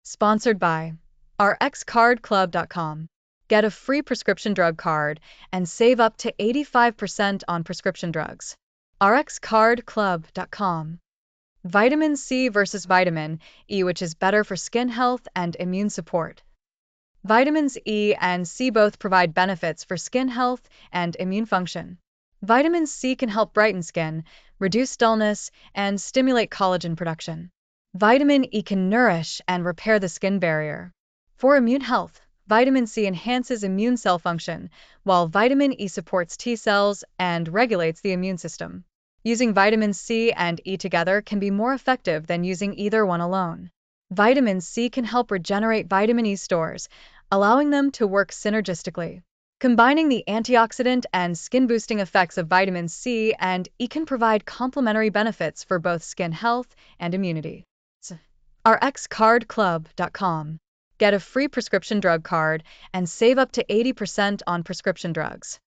Sponsored by rxcardclub.com. Get a free prescription drug card and save up to 85% on prescription drugs. rxcardclub.com. Vitamin C versus vitamin E, which is better for skin health and immune support. Vitamins E and C both provide benefits for skin health and immune function. Vitamin C can help brighten skin, reduce dullness, and stimulate collagen production. Vitamin E can nourish and repair the skin barrier. For immune health, vitamin C enhances immune cell function, while vitamin E supports T cells and regulates the immune system. Using vitamin C and E together can be more effective than using either one alone. Vitamin C can help regenerate vitamin E stores, allowing them to work synergistically. Combining the antioxidant and skin-boosting effects of vitamin C and E can provide complementary benefits for both skin health and immunity. rxcardclub.com. Get a free prescription drug card and save up to 80% on prescription drugs.